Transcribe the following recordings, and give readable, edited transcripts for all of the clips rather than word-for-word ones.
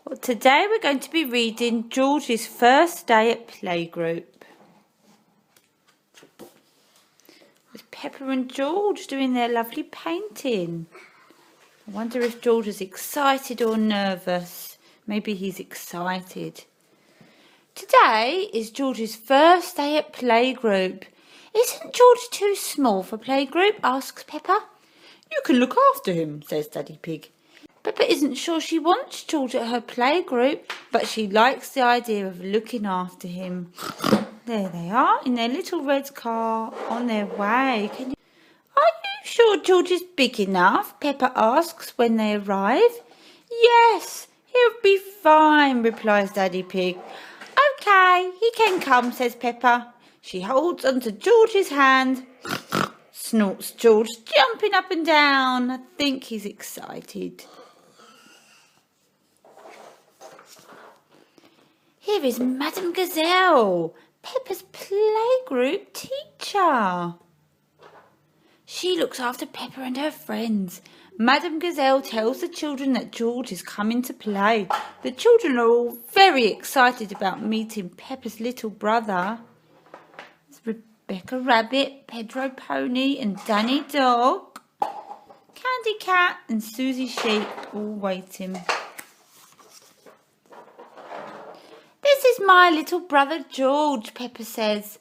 Well, today we're going to be reading George's first day at Playgroup. With Peppa and George doing their lovely painting. I wonder if George is excited or nervous. Maybe he's excited. Today is George's first day at Playgroup. Isn't George too small for Playgroup? Asks Peppa. You can look after him, says Daddy Pig. Peppa isn't sure she wants George at her playgroup, but she likes the idea of looking after him. There they are, in their little red car, on their way. Are you sure George is big enough? Peppa asks when they arrive. Yes, he'll be fine, replies Daddy Pig. Okay, he can come, says Peppa. She holds onto George's hand. Snorts George, jumping up and down. I think he's excited. Here is Madame Gazelle, Peppa's playgroup teacher. She looks after Peppa and her friends. Madame Gazelle tells the children that George is coming to play. The children are all very excited about meeting Peppa's little brother. There's Rebecca Rabbit, Pedro Pony and Danny Dog, Candy Cat and Susie Sheep all waiting. This is my little brother George, Peppa says.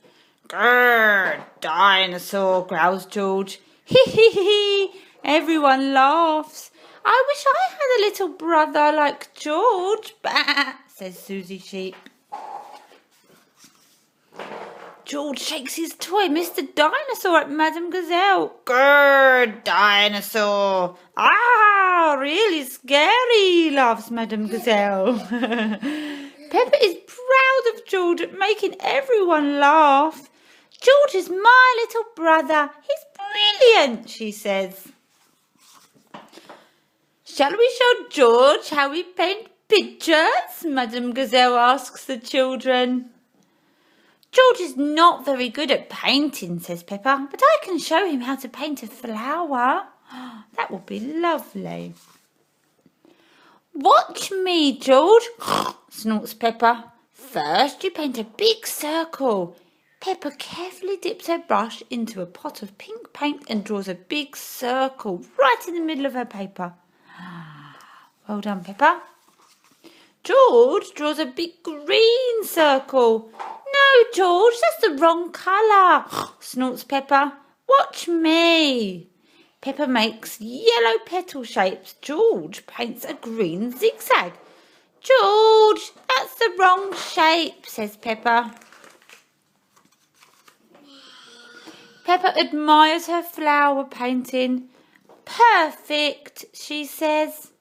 Grrr, dinosaur, growls George. Hee hee hee, everyone laughs. I wish I had a little brother like George, bah, says Susie Sheep. George shakes his toy, Mr. Dinosaur, at Madame Gazelle. Grrr, dinosaur. Ah, really scary, laughs Madame Gazelle. Peppa is proud of George at making everyone laugh. George is my little brother. He's brilliant, she says. Shall we show George how we paint pictures? Madame Gazelle asks the children. George is not very good at painting, says Peppa, but I can show him how to paint a flower. That will be lovely. Watch me, George, snorts Peppa. First you paint a big circle. Peppa carefully dips her brush into a pot of pink paint and draws a big circle right in the middle of her paper. Well done, Peppa. George draws a big green circle. No, George, that's the wrong colour, snorts Peppa. Watch me. Peppa makes yellow petal shapes. George paints a green zigzag. George, that's the wrong shape, says Peppa. Peppa admires her flower painting. Perfect, she says.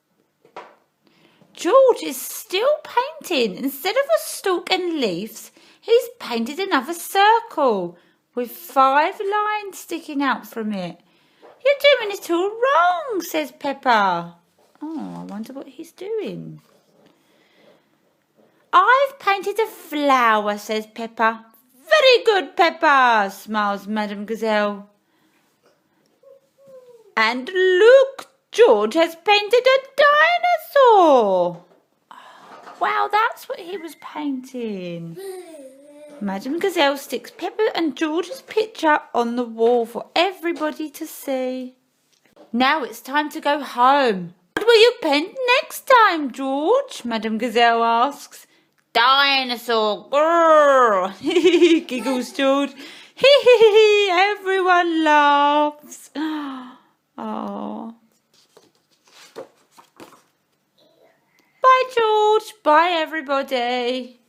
George is still painting. Instead of a stalk and leaves, he's painted another circle with 5 lines sticking out from it. You're doing it all wrong, says Peppa. Oh, I wonder what he's doing. I've painted a flower, says Peppa. Very good, Peppa, smiles Madame Gazelle. And look, George has painted a dinosaur. Oh, wow, that's what he was painting. Madame Gazelle sticks Peppa and George's picture on the wall for everybody to see. Now it's time to go home. What will you paint next time, George? Madame Gazelle asks. Dinosaur, grrr, giggles George. Hee hee hee, everyone laughs. Oh. Bye, George. Bye, everybody.